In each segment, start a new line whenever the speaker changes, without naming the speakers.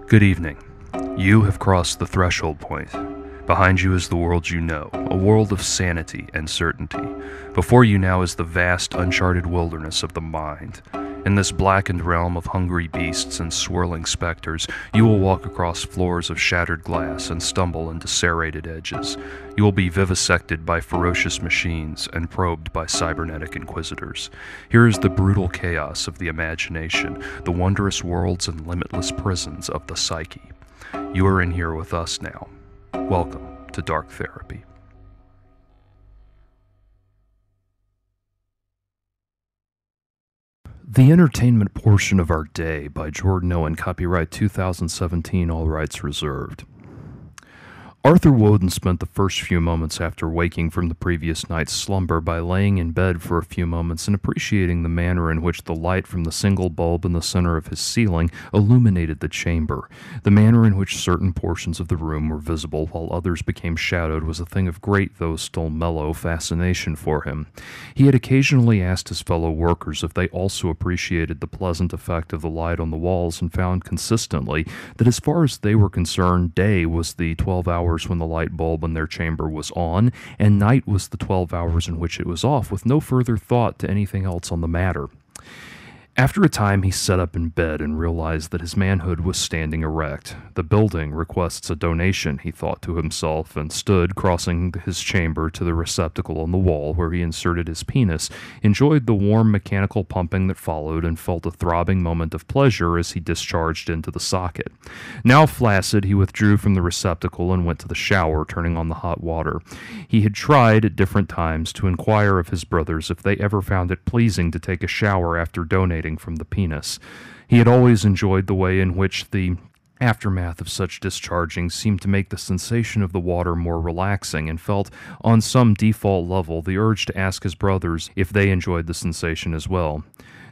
Good evening. You have crossed the threshold point. Behind you is the world you know, a world of sanity and certainty. Before you now is the vast, uncharted wilderness of the mind. In this blackened realm of hungry beasts and swirling specters, you will walk across floors of shattered glass and stumble into serrated edges. You will be vivisected by ferocious machines and probed by cybernetic inquisitors. Here is the brutal chaos of the imagination, the wondrous worlds and limitless prisons of the psyche. You are in here with us now. Welcome to Dark Therapy. The entertainment portion of our day by Jordan Owen, copyright 2017, all rights reserved. Arthur Woden spent the first few moments after waking from the previous night's slumber by laying in bed for a few moments and appreciating the manner in which the light from the single bulb in the center of his ceiling illuminated the chamber. The manner in which certain portions of the room were visible while others became shadowed was a thing of great, though still mellow, fascination for him. He had occasionally asked his fellow workers if they also appreciated the pleasant effect of the light on the walls and found consistently that as far as they were concerned, day was the 12 hours when the light bulb in their chamber was on, and night was the 12 hours in which it was off, with no further thought to anything else on the matter. After a time, he sat up in bed and realized that his manhood was standing erect. The building requests a donation, he thought to himself, and stood, crossing his chamber to the receptacle on the wall where he inserted his penis, enjoyed the warm mechanical pumping that followed, and felt a throbbing moment of pleasure as he discharged into the socket. Now flaccid, he withdrew from the receptacle and went to the shower, turning on the hot water. He had tried at different times to inquire of his brothers if they ever found it pleasing to take a shower after donating from the penis. He had always enjoyed the way in which the aftermath of such discharging seemed to make the sensation of the water more relaxing, and felt, on some default level, the urge to ask his brothers if they enjoyed the sensation as well.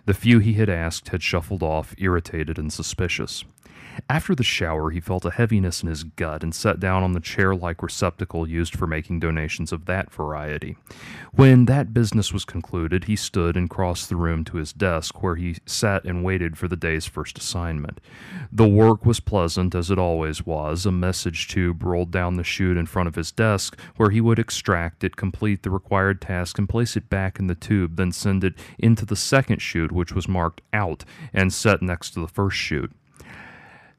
The few he had asked had shuffled off, irritated and suspicious. After the shower, he felt a heaviness in his gut and sat down on the chair-like receptacle used for making donations of that variety. When that business was concluded, he stood and crossed the room to his desk, where he sat and waited for the day's first assignment. The work was pleasant, as it always was. A message tube rolled down the chute in front of his desk, where he would extract it, complete the required task, and place it back in the tube, then send it into the second chute, which was marked out and set next to the first chute.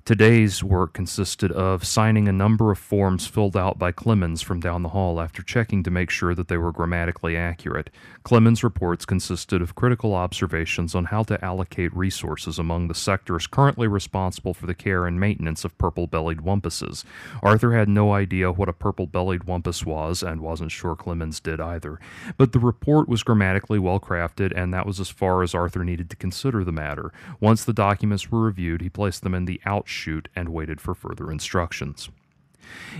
Today's work consisted of signing a number of forms filled out by Clemens from down the hall after checking to make sure that they were grammatically accurate. Clemens' reports consisted of critical observations on how to allocate resources among the sectors currently responsible for the care and maintenance of purple-bellied wumpuses. Arthur had no idea what a purple-bellied wumpus was, and wasn't sure Clemens did either. But the report was grammatically well-crafted, and that was as far as Arthur needed to consider the matter. Once the documents were reviewed, he placed them in the out chute and waited for further instructions.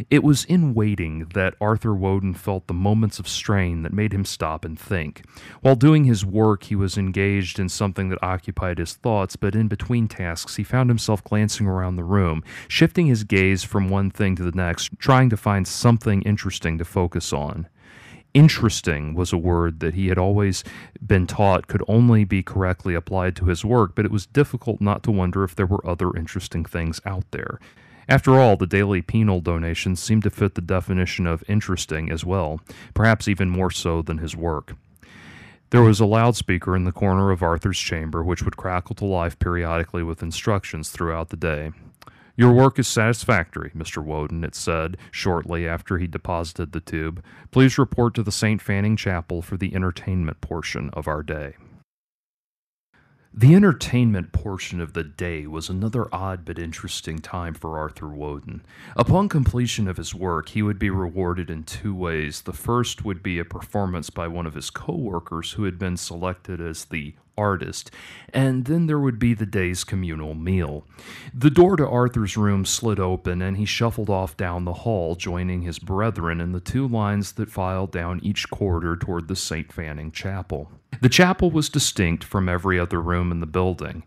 It was in waiting that Arthur Woden felt the moments of strain that made him stop and think. While doing his work, he was engaged in something that occupied his thoughts, but in between tasks, he found himself glancing around the room, shifting his gaze from one thing to the next, trying to find something interesting to focus on. Interesting was a word that he had always been taught could only be correctly applied to his work, but it was difficult not to wonder if there were other interesting things out there. After all, the daily penal donations seemed to fit the definition of interesting as well, perhaps even more so than his work. There was a loudspeaker in the corner of Arthur's chamber which would crackle to life periodically with instructions throughout the day. "Your work is satisfactory, Mr. Woden," it said, shortly after he deposited the tube. "Please report to the St. Fanning Chapel for the entertainment portion of our day." The entertainment portion of the day was another odd but interesting time for Arthur Woden. Upon completion of his work, he would be rewarded in two ways. The first would be a performance by one of his co-workers who had been selected as the artist, and then there would be the day's communal meal. The door to Arthur's room slid open, and he shuffled off down the hall, joining his brethren in the two lines that filed down each corridor toward the St. Fanning Chapel. The chapel was distinct from every other room in the building.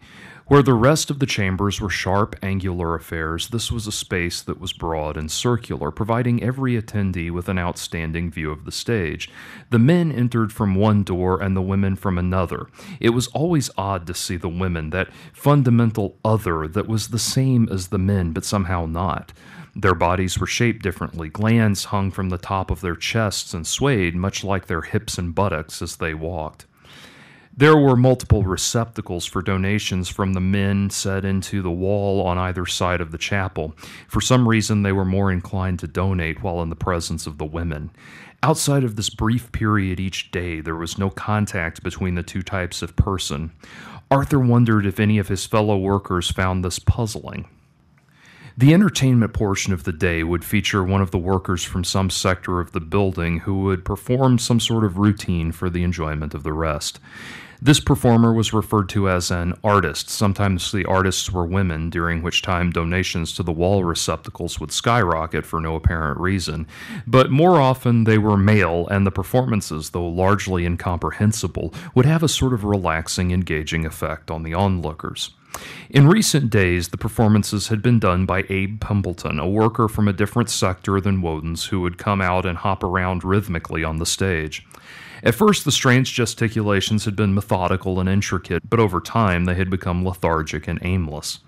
Where the rest of the chambers were sharp, angular affairs, this was a space that was broad and circular, providing every attendee with an outstanding view of the stage. The men entered from one door and the women from another. It was always odd to see the women, that fundamental other that was the same as the men but somehow not. Their bodies were shaped differently. Glands hung from the top of their chests and swayed, much like their hips and buttocks as they walked. There were multiple receptacles for donations from the men set into the wall on either side of the chapel. For some reason, they were more inclined to donate while in the presence of the women. Outside of this brief period each day, there was no contact between the two types of person. Arthur wondered if any of his fellow workers found this puzzling. The entertainment portion of the day would feature one of the workers from some sector of the building who would perform some sort of routine for the enjoyment of the rest. This performer was referred to as an artist. Sometimes the artists were women, during which time donations to the wall receptacles would skyrocket for no apparent reason. But more often they were male, and the performances, though largely incomprehensible, would have a sort of relaxing, engaging effect on the onlookers. In recent days, the performances had been done by Abe Pimbleton, a worker from a different sector than Woden's, who would come out and hop around rhythmically on the stage. At first, the strange gesticulations had been methodical and intricate, but over time they had become lethargic and aimless.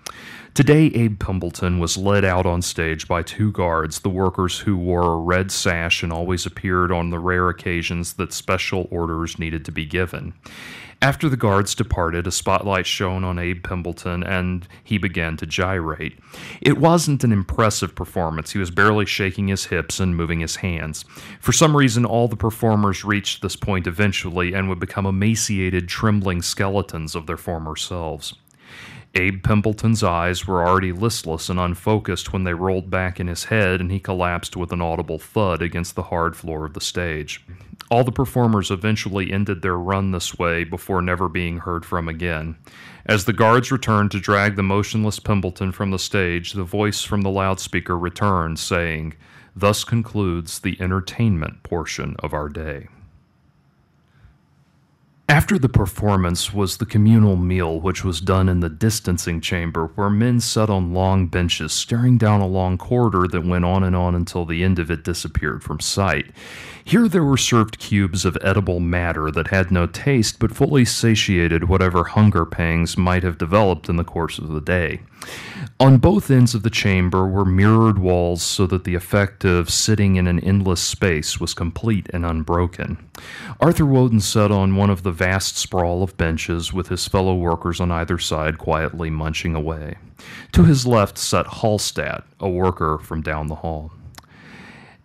Today, Abe Pimbleton was led out on stage by two guards, the workers who wore a red sash and always appeared on the rare occasions that special orders needed to be given. After the guards departed, a spotlight shone on Abe Pimbleton, and he began to gyrate. It wasn't an impressive performance. He was barely shaking his hips and moving his hands. For some reason, all the performers reached this point eventually and would become emaciated, trembling skeletons of their former selves. Abe Pimbleton's eyes were already listless and unfocused when they rolled back in his head, and he collapsed with an audible thud against the hard floor of the stage. All the performers eventually ended their run this way before never being heard from again. As the guards returned to drag the motionless Pimbleton from the stage, the voice from the loudspeaker returned, saying, "Thus concludes the entertainment portion of our day." After the performance was the communal meal, which was done in the distancing chamber, where men sat on long benches, staring down a long corridor that went on until the end of it disappeared from sight. Here there were served cubes of edible matter that had no taste, but fully satiated whatever hunger pangs might have developed in the course of the day. On both ends of the chamber were mirrored walls so that the effect of sitting in an endless space was complete and unbroken. Arthur Woden sat on one of the vast sprawl of benches with his fellow workers on either side quietly munching away. To his left sat Hallstatt, a worker from down the hall.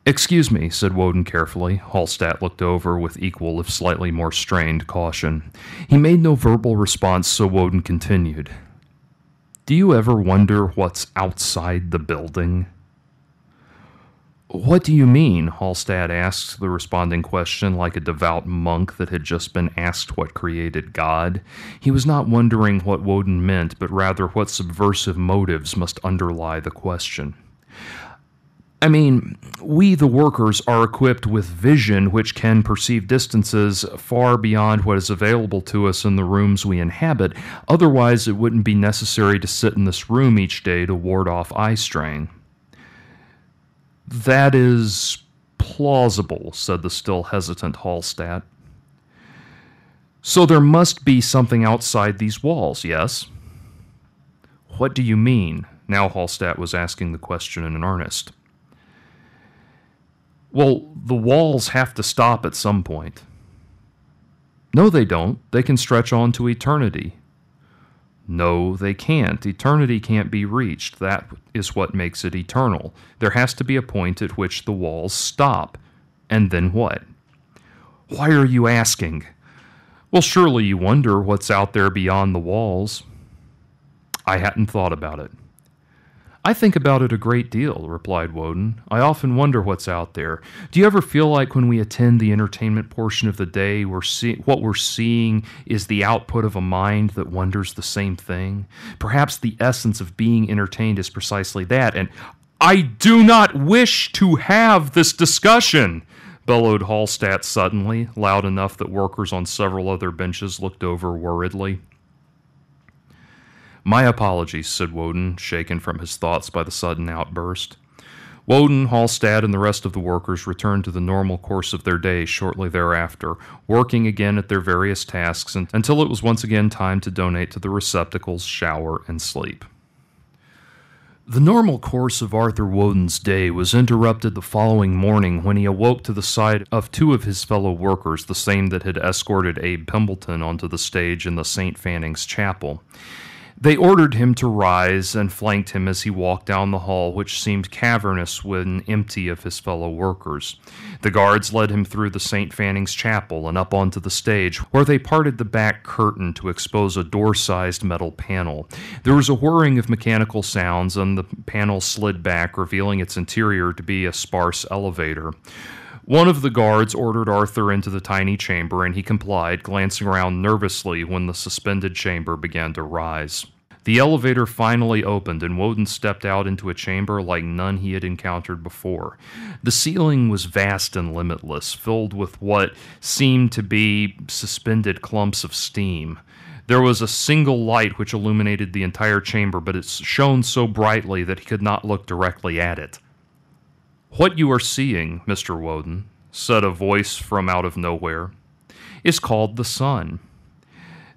"Excuse me," said Woden carefully. Hallstatt looked over with equal, if slightly more strained, caution. He made no verbal response, so Woden continued. "Do you ever wonder what's outside the building?" "What do you mean?" Hallstatt asked the responding question like a devout monk that had just been asked what created God. He was not wondering what Woden meant, but rather what subversive motives must underlie the question. "I mean, we, the workers, are equipped with vision which can perceive distances far beyond what is available to us in the rooms we inhabit. Otherwise, it wouldn't be necessary to sit in this room each day to ward off eye strain." "That is plausible," said the still hesitant Hallstatt. "So there must be something outside these walls, yes?" "What do you mean?" Now Hallstatt was asking the question in earnest. "Well, the walls have to stop at some point." "No, they don't. They can stretch on to eternity." "No, they can't. Eternity can't be reached. That is what makes it eternal. There has to be a point at which the walls stop. And then what?" "Why are you asking?" "Well, surely you wonder what's out there beyond the walls." "I hadn't thought about it." "I think about it a great deal," replied Woden. "I often wonder what's out there. Do you ever feel like when we attend the entertainment portion of the day, what we're seeing is the output of a mind that wonders the same thing? Perhaps the essence of being entertained is precisely that, and—" "I do not wish to have this discussion!" bellowed Hallstatt suddenly, loud enough that workers on several other benches looked over worriedly. "My apologies," said Woden, shaken from his thoughts by the sudden outburst. Woden, Hallstatt, and the rest of the workers returned to the normal course of their day shortly thereafter, working again at their various tasks until it was once again time to donate to the receptacles, shower, and sleep. The normal course of Arthur Woden's day was interrupted the following morning when he awoke to the sight of two of his fellow workers, the same that had escorted Abe Pimbleton onto the stage in the St. Fanning's Chapel. They ordered him to rise and flanked him as he walked down the hall, which seemed cavernous when empty of his fellow workers. The guards led him through the St. Fanning's Chapel and up onto the stage, where they parted the back curtain to expose a door-sized metal panel. There was a whirring of mechanical sounds, and the panel slid back, revealing its interior to be a sparse elevator. One of the guards ordered Arthur into the tiny chamber, and he complied, glancing around nervously when the suspended chamber began to rise. The elevator finally opened, and Woden stepped out into a chamber like none he had encountered before. The ceiling was vast and limitless, filled with what seemed to be suspended clumps of steam. There was a single light which illuminated the entire chamber, but it shone so brightly that he could not look directly at it. "What you are seeing, Mr. Woden," said a voice from out of nowhere, "is called the sun.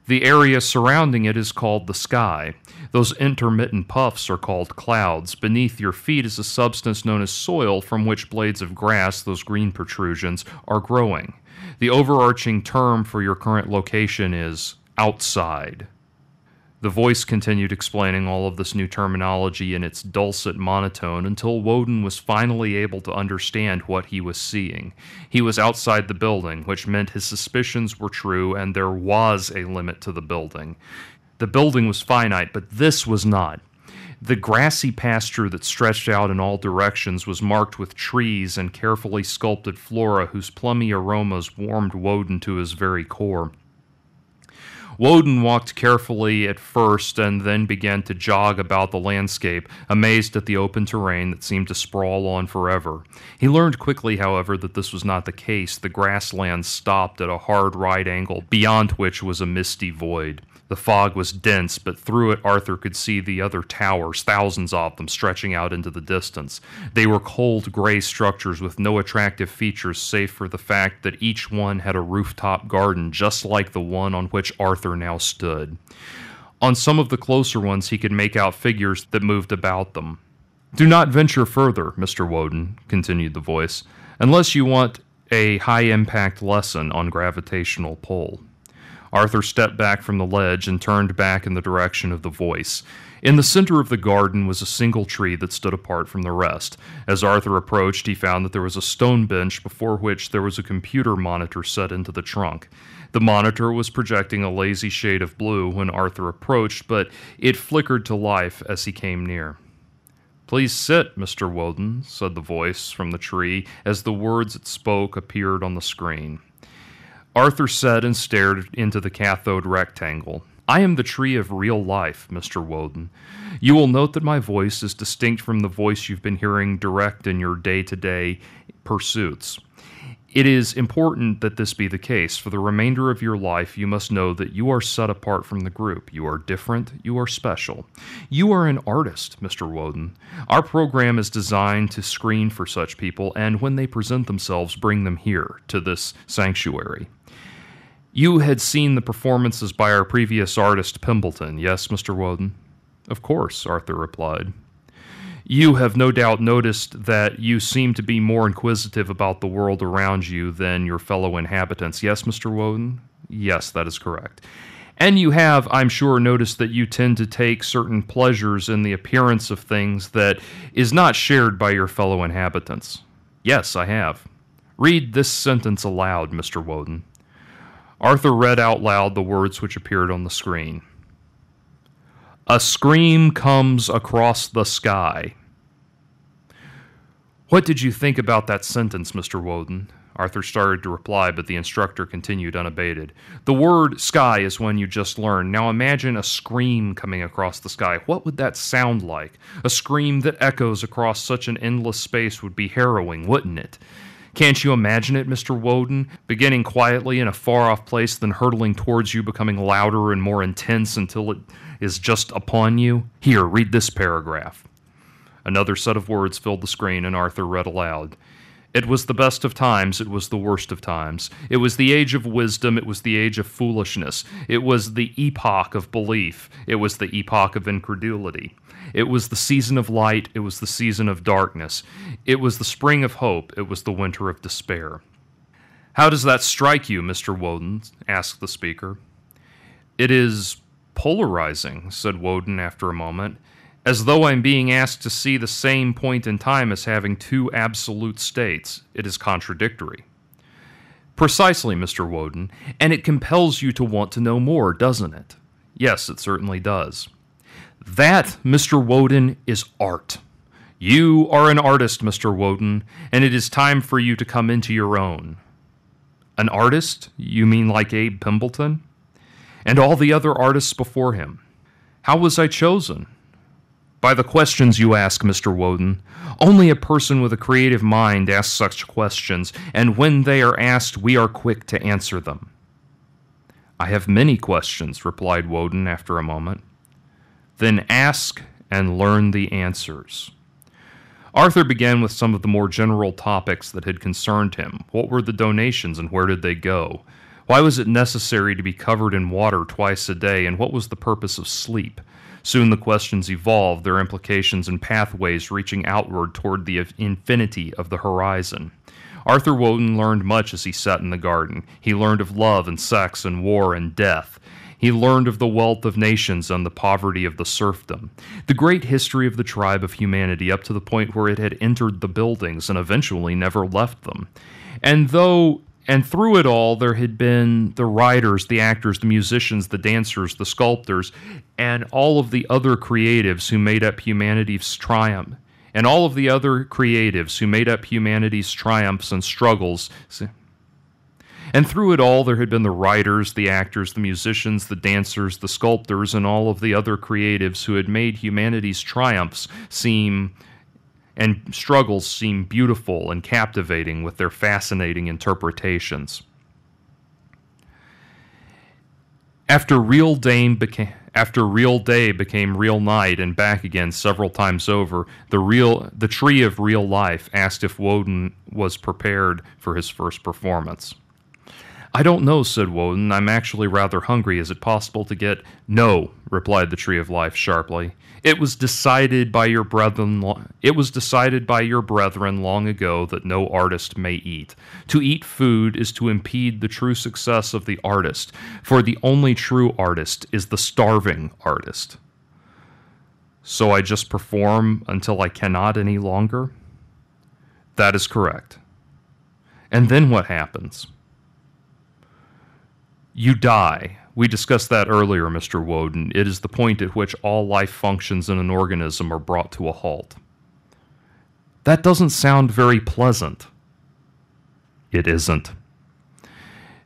The area surrounding it is called the sky. Those intermittent puffs are called clouds. Beneath your feet is a substance known as soil from which blades of grass, those green protrusions, are growing. The overarching term for your current location is outside." The voice continued explaining all of this new terminology in its dulcet monotone until Woden was finally able to understand what he was seeing. He was outside the building, which meant his suspicions were true and there was a limit to the building. The building was finite, but this was not. The grassy pasture that stretched out in all directions was marked with trees and carefully sculpted flora whose plummy aromas warmed Woden to his very core. Woden walked carefully at first and then began to jog about the landscape, amazed at the open terrain that seemed to sprawl on forever. He learned quickly, however, that this was not the case. The grassland stopped at a hard right angle, beyond which was a misty void. The fog was dense, but through it Arthur could see the other towers, thousands of them, stretching out into the distance. They were cold gray structures with no attractive features save for the fact that each one had a rooftop garden just like the one on which Arthur now stood. On some of the closer ones he could make out figures that moved about them. "Do not venture further, Mr. Woden," continued the voice, "unless you want a high-impact lesson on gravitational pull." Arthur stepped back from the ledge and turned back in the direction of the voice. In the center of the garden was a single tree that stood apart from the rest. As Arthur approached, he found that there was a stone bench before which there was a computer monitor set into the trunk. The monitor was projecting a lazy shade of blue when Arthur approached, but it flickered to life as he came near. "Please sit, Mr. Woden," said the voice from the tree as the words it spoke appeared on the screen. Arthur sat and stared into the cathode rectangle. "I am the tree of real life, Mr. Woden. You will note that my voice is distinct from the voice you've been hearing direct in your day-to-day pursuits. It is important that this be the case. For the remainder of your life, you must know that you are set apart from the group. You are different. You are special. You are an artist, Mr. Woden. Our program is designed to screen for such people, and when they present themselves, bring them here, to this sanctuary. You had seen the performances by our previous artist, Pimbleton, yes, Mr. Woden?" "Of course," Arthur replied. "You have no doubt noticed that you seem to be more inquisitive about the world around you than your fellow inhabitants, yes, Mr. Woden?" "Yes, that is correct." "And you have, I'm sure, noticed that you tend to take certain pleasures in the appearance of things that is not shared by your fellow inhabitants." "Yes, I have." "Read this sentence aloud, Mr. Woden." Arthur read out loud the words which appeared on the screen. "A scream comes across the sky." "What did you think about that sentence, Mr. Woden?" Arthur started to reply, but the instructor continued unabated. "The word sky is one you just learned. Now imagine a scream coming across the sky. What would that sound like? A scream that echoes across such an endless space would be harrowing, wouldn't it? Can't you imagine it, Mr. Woden, beginning quietly in a far-off place, then hurtling towards you, becoming louder and more intense until it is just upon you? Here, read this paragraph. Another set of words filled the screen, and Arthur read aloud. It was the best of times, it was the worst of times. It was the age of wisdom, it was the age of foolishness. It was the epoch of belief, it was the epoch of incredulity. It was the season of light, it was the season of darkness. It was the spring of hope, it was the winter of despair. How does that strike you, Mr. Woden? Asked the speaker. It is polarizing, said Woden after a moment, as though I'm being asked to see the same point in time as having two absolute states. It is contradictory. Precisely, Mr. Woden, and it compels you to want to know more, doesn't it? Yes, it certainly does. That, Mr. Woden, is art. You are an artist, Mr. Woden, and it is time for you to come into your own. An artist? You mean like Abe Pimbleton? And all the other artists before him. How was I chosen? By the questions you ask, Mr. Woden. Only a person with a creative mind asks such questions, and when they are asked, we are quick to answer them. I have many questions, replied Woden after a moment. Then ask and learn the answers. Arthur began with some of the more general topics that had concerned him. What were the donations and where did they go? Why was it necessary to be covered in water twice a day, and what was the purpose of sleep? Soon the questions evolved, their implications and pathways reaching outward toward the infinity of the horizon. Arthur Woden learned much as he sat in the garden. He learned of love and sex and war and death. He learned of the wealth of nations and the poverty of the serfdom, the great history of the tribe of humanity up to the point where it had entered the buildings and eventually never left them. And through it all, there had been the writers, the actors, the musicians, the dancers, the sculptors, and all of the other creatives who made up humanity's triumph. And all of the other creatives who made up humanity's triumphs and struggles. And through it all, there had been the writers, the actors, the musicians, the dancers, the sculptors, and all of the other creatives who had made humanity's triumphs and struggles seem beautiful and captivating with their fascinating interpretations. After real day became real night and back again several times over, the tree of real life asked if Woden was prepared for his first performance. I don't know, said Woden. I'm actually rather hungry. Is it possible to get... No, replied the Tree of Life sharply. It was decided by your brethren long ago that no artist may eat. To eat food is to impede the true success of the artist, for the only true artist is the starving artist. So I just perform until I cannot any longer? That is correct. And then what happens? You die. We discussed that earlier, Mr. Woden. It is the point at which all life functions in an organism are brought to a halt. That doesn't sound very pleasant. It isn't.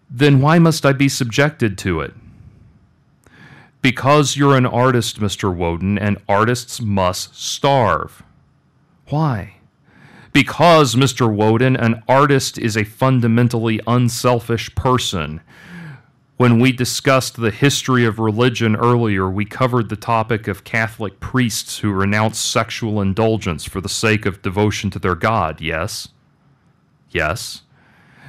Then why must I be subjected to it? Because you're an artist, Mr. Woden, and artists must starve. Why? Because, Mr. Woden, an artist is a fundamentally unselfish person. When we discussed the history of religion earlier, we covered the topic of Catholic priests who renounce sexual indulgence for the sake of devotion to their God, yes? Yes.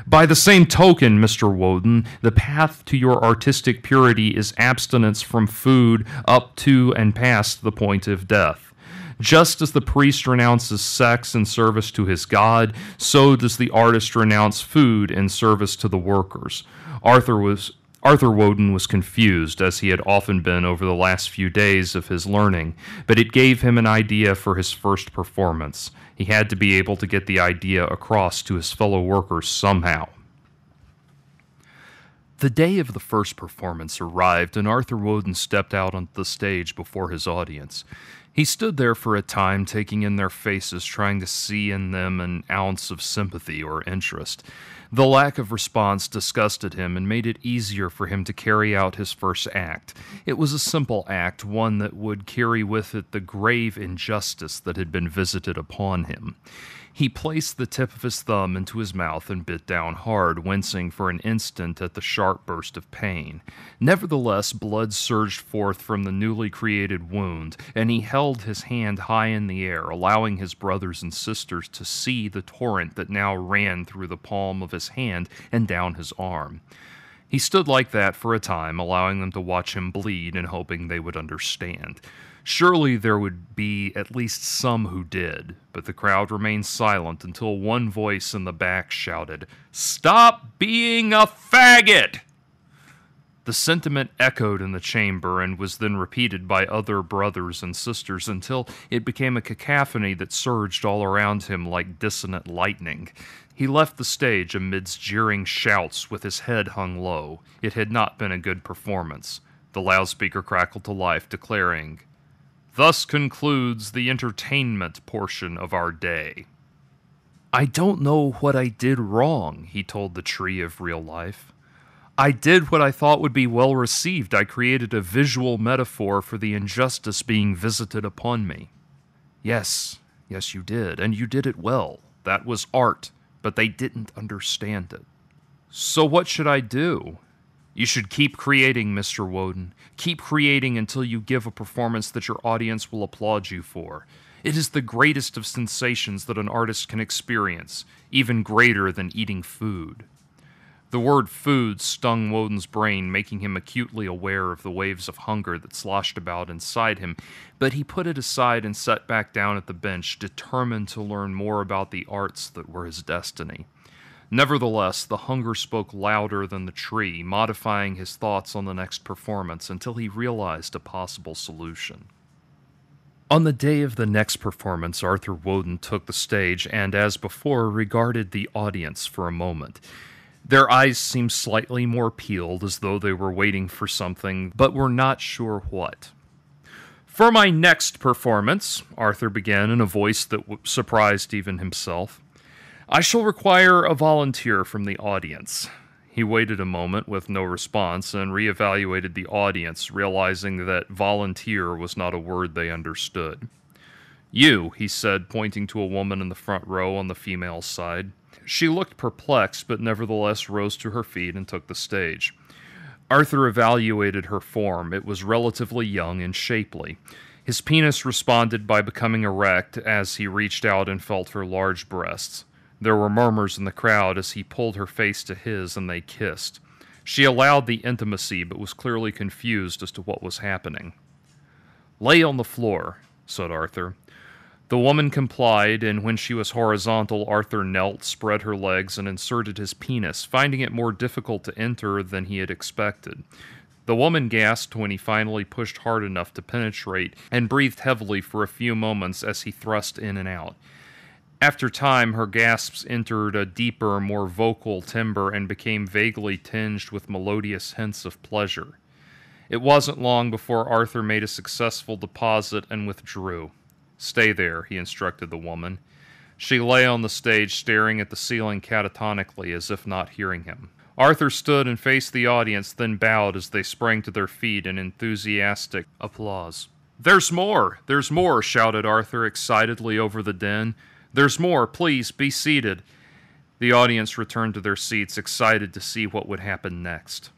By the same token, Mr. Woden, the path to your artistic purity is abstinence from food up to and past the point of death. Just as the priest renounces sex in service to his God, so does the artist renounce food in service to the workers. Arthur Woden was confused, as he had often been over the last few days of his learning, but it gave him an idea for his first performance. He had to be able to get the idea across to his fellow workers somehow. The day of the first performance arrived, and Arthur Woden stepped out on the stage before his audience. He stood there for a time, taking in their faces, trying to see in them an ounce of sympathy or interest. The lack of response disgusted him and made it easier for him to carry out his first act. It was a simple act, one that would carry with it the grave injustice that had been visited upon him. He placed the tip of his thumb into his mouth and bit down hard, wincing for an instant at the sharp burst of pain. Nevertheless, blood surged forth from the newly created wound, and he held his hand high in the air, allowing his brothers and sisters to see the torrent that now ran through the palm of his hand and down his arm. He stood like that for a time, allowing them to watch him bleed and hoping they would understand. Surely there would be at least some who did, but the crowd remained silent until one voice in the back shouted, "Stop being a faggot!" The sentiment echoed in the chamber and was then repeated by other brothers and sisters until it became a cacophony that surged all around him like dissonant lightning. He left the stage amidst jeering shouts with his head hung low. It had not been a good performance. The loudspeaker crackled to life, declaring, "Thus concludes the entertainment portion of our day." "I don't know what I did wrong," he told the tree of real life. "I did what I thought would be well received. I created a visual metaphor for the injustice being visited upon me." Yes, you did, and you did it well. That was art, but they didn't understand it. So what should I do? You should keep creating, Mr. Woden. Keep creating until you give a performance that your audience will applaud you for. It is the greatest of sensations that an artist can experience, even greater than eating food. The word food stung Woden's brain, making him acutely aware of the waves of hunger that sloshed about inside him, but he put it aside and sat back down at the bench, determined to learn more about the arts that were his destiny. Nevertheless, the hunger spoke louder than the tree, modifying his thoughts on the next performance until he realized a possible solution. On the day of the next performance, Arthur Woden took the stage and, as before, regarded the audience for a moment. Their eyes seemed slightly more peeled, as though they were waiting for something, but were not sure what. "For my next performance," Arthur began in a voice that surprised even himself, "I shall require a volunteer from the audience." He waited a moment with no response and reevaluated the audience, realizing that volunteer was not a word they understood. "You," he said, pointing to a woman in the front row on the female side. She looked perplexed, but nevertheless rose to her feet and took the stage. Arthur evaluated her form. It was relatively young and shapely. His penis responded by becoming erect as he reached out and felt her large breasts. There were murmurs in the crowd as he pulled her face to his and they kissed. She allowed the intimacy but was clearly confused as to what was happening. "Lay on the floor," said Arthur. The woman complied, and when she was horizontal, Arthur knelt, spread her legs, and inserted his penis, finding it more difficult to enter than he had expected. The woman gasped when he finally pushed hard enough to penetrate, and breathed heavily for a few moments as he thrust in and out. After time, her gasps entered a deeper, more vocal timbre and became vaguely tinged with melodious hints of pleasure. It wasn't long before Arthur made a successful deposit and withdrew. "Stay there," he instructed the woman. She lay on the stage, staring at the ceiling catatonically as if not hearing him. Arthur stood and faced the audience, then bowed as they sprang to their feet in enthusiastic applause. There's more! There's more!" shouted Arthur excitedly over the din. "There's more! Please, be seated!" The audience returned to their seats, excited to see what would happen next.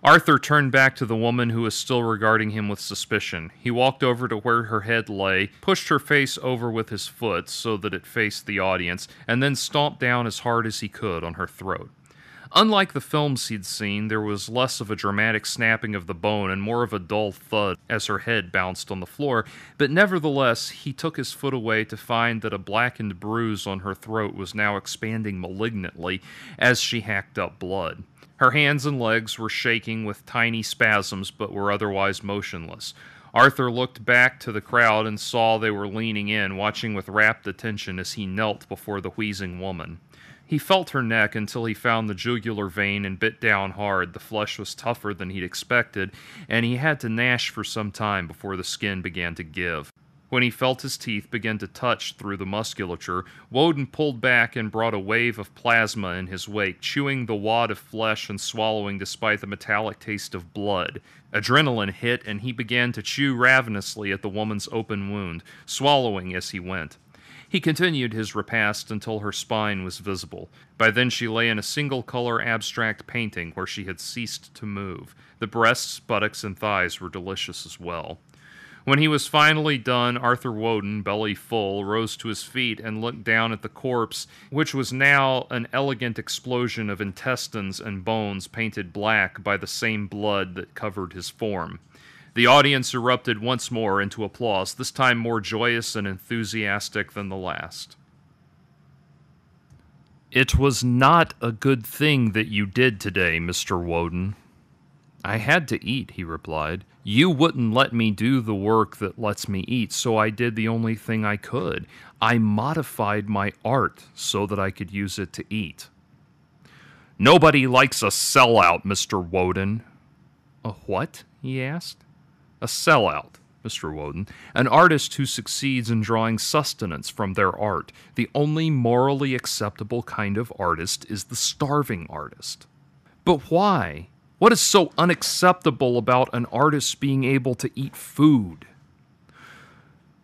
Arthur turned back to the woman who was still regarding him with suspicion. He walked over to where her head lay, pushed her face over with his foot so that it faced the audience, and then stomped down as hard as he could on her throat. Unlike the films he'd seen, there was less of a dramatic snapping of the bone and more of a dull thud as her head bounced on the floor, but nevertheless, he took his foot away to find that a blackened bruise on her throat was now expanding malignantly as she hacked up blood. Her hands and legs were shaking with tiny spasms, but were otherwise motionless. Arthur looked back to the crowd and saw they were leaning in, watching with rapt attention as he knelt before the wheezing woman. He felt her neck until he found the jugular vein and bit down hard. The flesh was tougher than he'd expected, and he had to gnash for some time before the skin began to give. When he felt his teeth begin to touch through the musculature, Woden pulled back and brought a wave of plasma in his wake, chewing the wad of flesh and swallowing despite the metallic taste of blood. Adrenaline hit, and he began to chew ravenously at the woman's open wound, swallowing as he went. He continued his repast until her spine was visible. By then she lay in a single-color abstract painting where she had ceased to move. The breasts, buttocks, and thighs were delicious as well. When he was finally done, Arthur Woden, belly full, rose to his feet and looked down at the corpse, which was now an elegant explosion of intestines and bones painted black by the same blood that covered his form. The audience erupted once more into applause, this time more joyous and enthusiastic than the last. "It was not a good thing that you did today, Mr. Woden." "I had to eat," he replied. "You wouldn't let me do the work that lets me eat, so I did the only thing I could. I modified my art so that I could use it to eat." "Nobody likes a sellout, Mr. Woden." "A what?" he asked. "A sellout, Mr. Woden. An artist who succeeds in drawing sustenance from their art. The only morally acceptable kind of artist is the starving artist." "But why? What is so unacceptable about an artist being able to eat food?"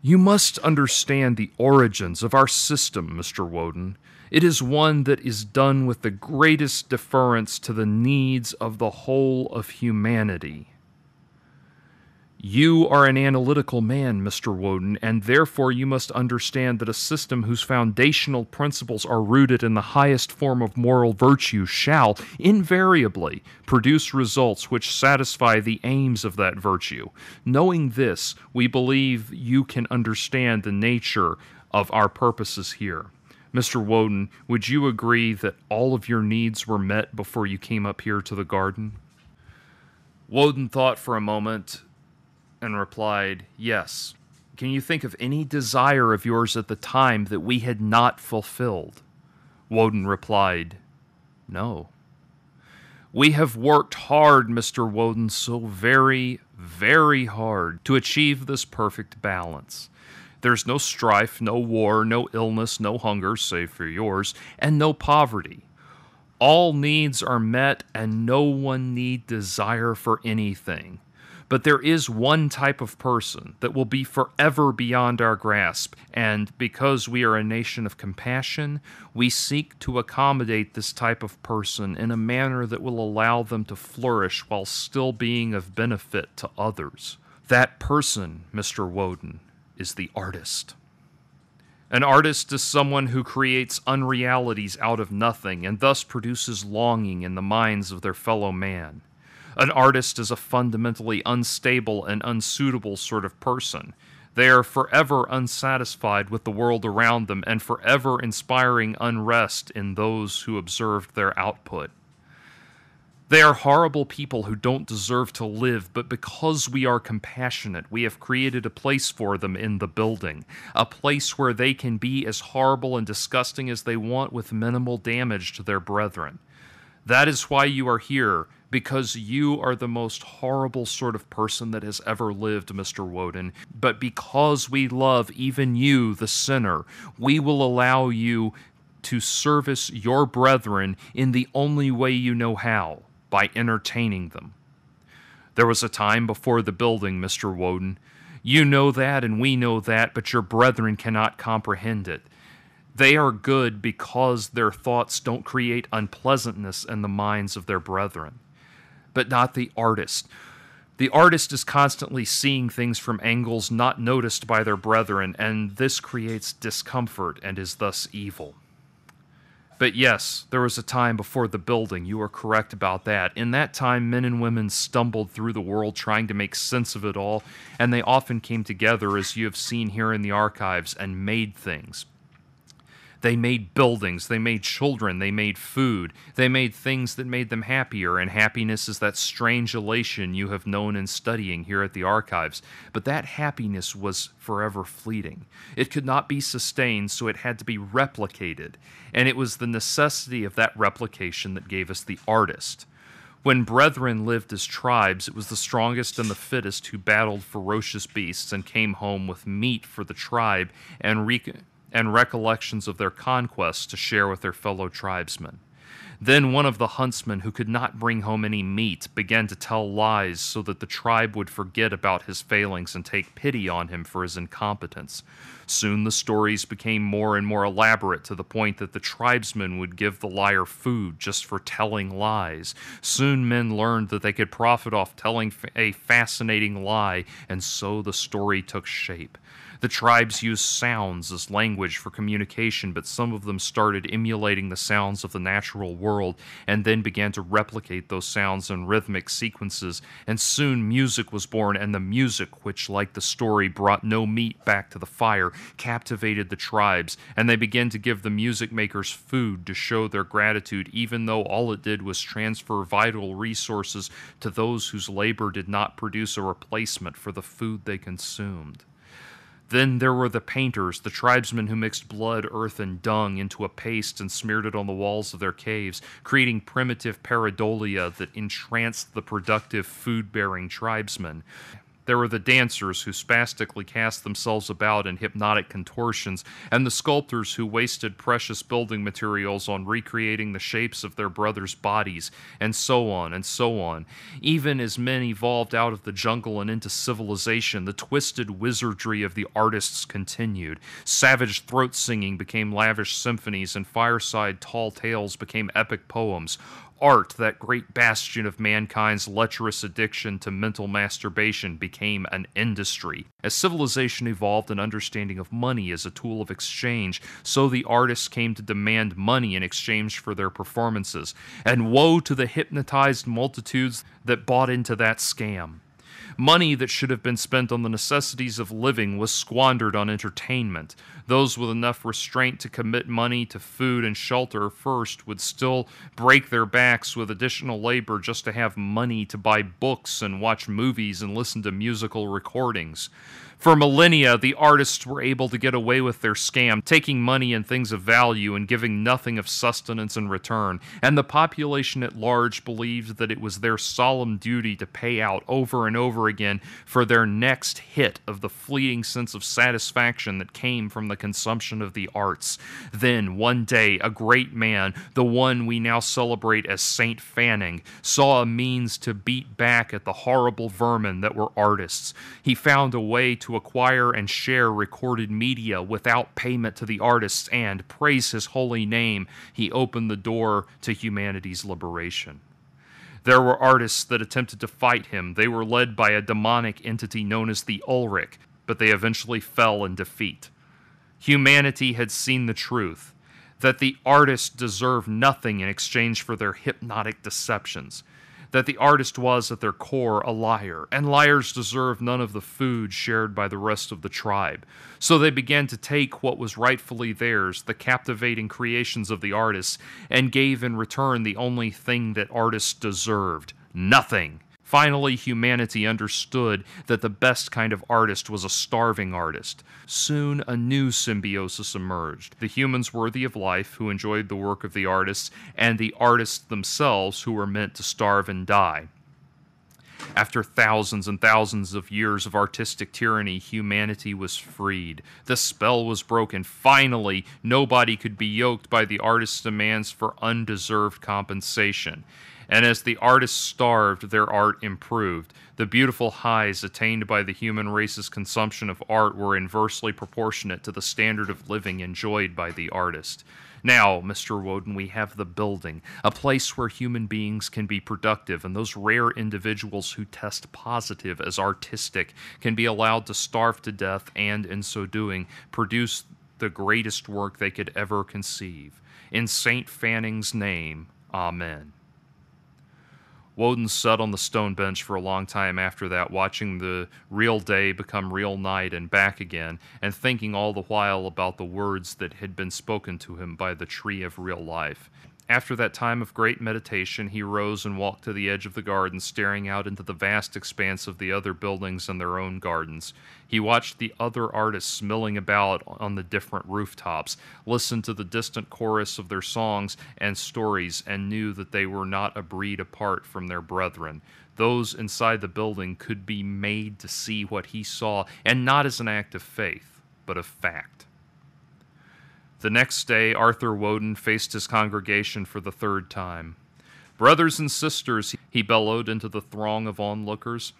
"You must understand the origins of our system, Mr. Woden. It is one that is done with the greatest deference to the needs of the whole of humanity." "You are an analytical man, Mr. Woden, and therefore you must understand that a system whose foundational principles are rooted in the highest form of moral virtue shall, invariably, produce results which satisfy the aims of that virtue. Knowing this, we believe you can understand the nature of our purposes here. Mr. Woden, would you agree that all of your needs were met before you came up here to the garden?" Woden thought for a moment and replied, "Yes. Can you think of any desire of yours at the time that we had not fulfilled?" Woden replied, "No." "We have worked hard, Mr. Woden, so very, very hard to achieve this perfect balance. There's no strife, no war, no illness, no hunger, save for yours, and no poverty. All needs are met, and no one need desire for anything. But there is one type of person that will be forever beyond our grasp, and because we are a nation of compassion, we seek to accommodate this type of person in a manner that will allow them to flourish while still being of benefit to others. That person, Mr. Woden, is the artist. An artist is someone who creates unrealities out of nothing and thus produces longing in the minds of their fellow man. An artist is a fundamentally unstable and unsuitable sort of person. They are forever unsatisfied with the world around them and forever inspiring unrest in those who observed their output. They are horrible people who don't deserve to live, but because we are compassionate, we have created a place for them in the building, a place where they can be as horrible and disgusting as they want with minimal damage to their brethren. That is why you are here, because you are the most horrible sort of person that has ever lived, Mr. Woden. But because we love even you, the sinner, we will allow you to service your brethren in the only way you know how, by entertaining them. There was a time before the building, Mr. Woden. You know that and we know that, but your brethren cannot comprehend it. They are good because their thoughts don't create unpleasantness in the minds of their brethren. But not the artist. The artist is constantly seeing things from angles not noticed by their brethren, and this creates discomfort and is thus evil. But yes, there was a time before the building. You are correct about that. In that time, men and women stumbled through the world trying to make sense of it all, and they often came together, as you have seen here in the archives, and made things. They made buildings, they made children, they made food, they made things that made them happier, and happiness is that strange elation you have known in studying here at the archives. But that happiness was forever fleeting. It could not be sustained, so it had to be replicated, and it was the necessity of that replication that gave us the artist. When brethren lived as tribes, it was the strongest and the fittest who battled ferocious beasts and came home with meat for the tribe and recollections of their conquests to share with their fellow tribesmen. Then one of the huntsmen, who could not bring home any meat, began to tell lies so that the tribe would forget about his failings and take pity on him for his incompetence. Soon the stories became more and more elaborate, to the point that the tribesmen would give the liar food just for telling lies. Soon men learned that they could profit off telling a fascinating lie, and so the story took shape. The tribes used sounds as language for communication, but some of them started emulating the sounds of the natural world and then began to replicate those sounds in rhythmic sequences, and soon music was born, and the music, which, like the story, brought no meat back to the fire, captivated the tribes, and they began to give the music makers food to show their gratitude, even though all it did was transfer vital resources to those whose labor did not produce a replacement for the food they consumed. Then there were the painters, the tribesmen who mixed blood, earth, and dung into a paste and smeared it on the walls of their caves, creating primitive pareidolia that entranced the productive, food-bearing tribesmen. There were the dancers who spastically cast themselves about in hypnotic contortions, and the sculptors who wasted precious building materials on recreating the shapes of their brothers' bodies, and so on and so on. Even as men evolved out of the jungle and into civilization, the twisted wizardry of the artists continued. Savage throat singing became lavish symphonies, and fireside tall tales became epic poems. Art, that great bastion of mankind's lecherous addiction to mental masturbation, became an industry. As civilization evolved an understanding of money as a tool of exchange, so the artists came to demand money in exchange for their performances. And woe to the hypnotized multitudes that bought into that scam. Money that should have been spent on the necessities of living was squandered on entertainment. Those with enough restraint to commit money to food and shelter first would still break their backs with additional labor just to have money to buy books and watch movies and listen to musical recordings. For millennia, the artists were able to get away with their scam, taking money and things of value and giving nothing of sustenance in return, and the population at large believed that it was their solemn duty to pay out over and over again for their next hit of the fleeting sense of satisfaction that came from the consumption of the arts. Then, one day, a great man, the one we now celebrate as Saint Fanning, saw a means to beat back at the horrible vermin that were artists. He found a way to acquire and share recorded media without payment to the artists, and, praise his holy name, he opened the door to humanity's liberation. There were artists that attempted to fight him. They were led by a demonic entity known as the Ulrich, but they eventually fell in defeat. Humanity had seen the truth, that the artists deserved nothing in exchange for their hypnotic deceptions, that the artist was, at their core, a liar, and liars deserved none of the food shared by the rest of the tribe. So they began to take what was rightfully theirs, the captivating creations of the artists, and gave in return the only thing that artists deserved: nothing. Finally, humanity understood that the best kind of artist was a starving artist. Soon, a new symbiosis emerged: the humans worthy of life, who enjoyed the work of the artists, and the artists themselves, who were meant to starve and die. After thousands and thousands of years of artistic tyranny, humanity was freed. The spell was broken. Finally, nobody could be yoked by the artist's demands for undeserved compensation. And as the artists starved, their art improved. The beautiful highs attained by the human race's consumption of art were inversely proportionate to the standard of living enjoyed by the artist. Now, Mr. Woden, we have the building, a place where human beings can be productive, and those rare individuals who test positive as artistic can be allowed to starve to death and, in so doing, produce the greatest work they could ever conceive. In Saint Fanning's name, Amen. Woden sat on the stone bench for a long time after that, watching the real day become real night and back again, and thinking all the while about the words that had been spoken to him by the tree of real life. After that time of great meditation, he rose and walked to the edge of the garden, staring out into the vast expanse of the other buildings and their own gardens. He watched the other artists milling about on the different rooftops, listened to the distant chorus of their songs and stories, and knew that they were not a breed apart from their brethren. Those inside the building could be made to see what he saw, and not as an act of faith, but of fact. The next day, Arthur Woden faced his congregation for the third time. "Brothers and sisters," he bellowed into the throng of onlookers,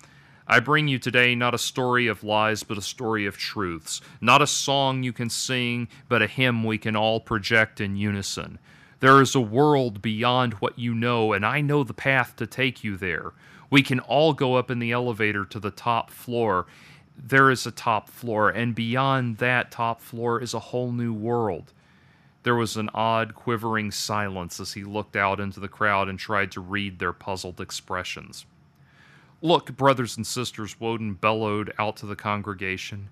"I bring you today not a story of lies, but a story of truths. Not a song you can sing, but a hymn we can all project in unison. There is a world beyond what you know, and I know the path to take you there. We can all go up in the elevator to the top floor. There is a top floor, and beyond that top floor is a whole new world." There was an odd, quivering silence as he looked out into the crowd and tried to read their puzzled expressions. "Look, brothers and sisters," Woden bellowed out to the congregation.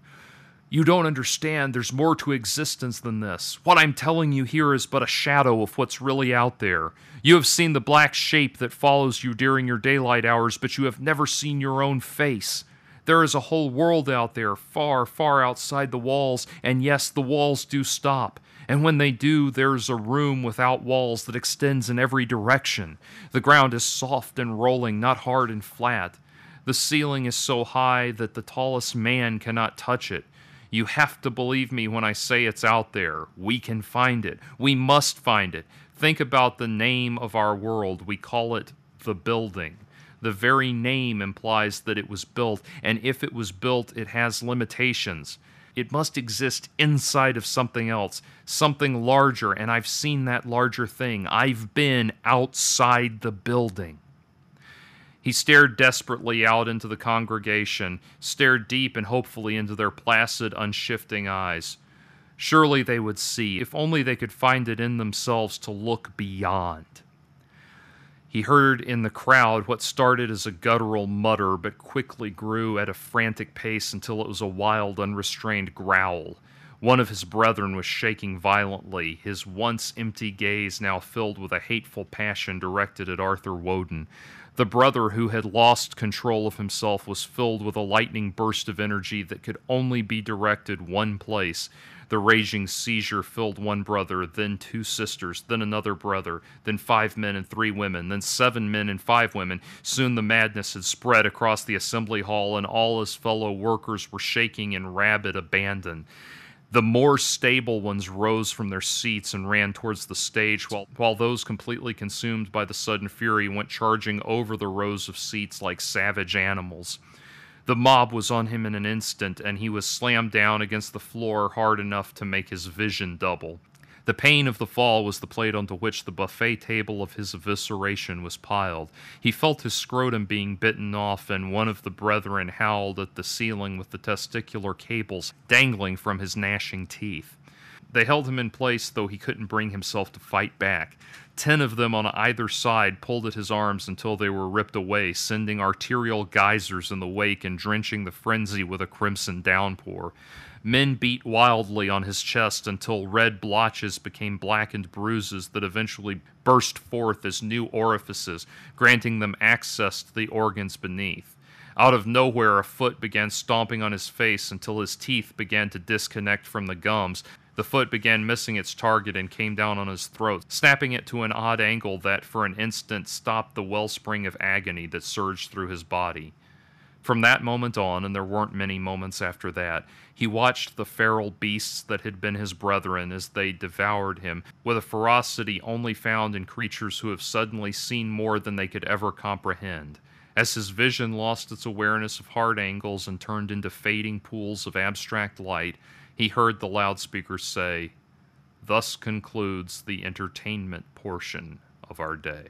"You don't understand. There's more to existence than this. What I'm telling you here is but a shadow of what's really out there. You have seen the black shape that follows you during your daylight hours, but you have never seen your own face. There is a whole world out there, far, far outside the walls, and yes, the walls do stop. And when they do, there's a room without walls that extends in every direction. The ground is soft and rolling, not hard and flat. The ceiling is so high that the tallest man cannot touch it. You have to believe me when I say it's out there. We can find it. We must find it. Think about the name of our world. We call it the building. The very name implies that it was built, and if it was built, it has limitations. It must exist inside of something else, something larger, and I've seen that larger thing. I've been outside the building." He stared desperately out into the congregation, stared deep and hopefully into their placid, unshifting eyes. Surely they would see, if only they could find it in themselves to look beyond. He heard in the crowd what started as a guttural mutter but quickly grew at a frantic pace until it was a wild, unrestrained growl. One of his brethren was shaking violently, his once empty gaze now filled with a hateful passion directed at Arthur Woden. The brother who had lost control of himself was filled with a lightning burst of energy that could only be directed one place. The raging seizure filled one brother, then two sisters, then another brother, then 5 men and 3 women, then 7 men and 5 women. Soon the madness had spread across the assembly hall, and all his fellow workers were shaking in rabid abandon. The more stable ones rose from their seats and ran towards the stage, while those completely consumed by the sudden fury went charging over the rows of seats like savage animals. The mob was on him in an instant, and he was slammed down against the floor hard enough to make his vision double. The pain of the fall was the plate onto which the buffet table of his evisceration was piled. He felt his scrotum being bitten off, and one of the brethren howled at the ceiling with the testicular cables dangling from his gnashing teeth. They held him in place, though he couldn't bring himself to fight back. 10 of them on either side pulled at his arms until they were ripped away, sending arterial geysers in the wake and drenching the frenzy with a crimson downpour. Men beat wildly on his chest until red blotches became blackened bruises that eventually burst forth as new orifices, granting them access to the organs beneath. Out of nowhere, a foot began stomping on his face until his teeth began to disconnect from the gums. The foot began missing its target and came down on his throat, snapping it to an odd angle that for an instant stopped the wellspring of agony that surged through his body. From that moment on, and there weren't many moments after that, he watched the feral beasts that had been his brethren as they devoured him, with a ferocity only found in creatures who have suddenly seen more than they could ever comprehend. As his vision lost its awareness of hard angles and turned into fading pools of abstract light, he heard the loudspeaker say, "Thus concludes the entertainment portion of our day."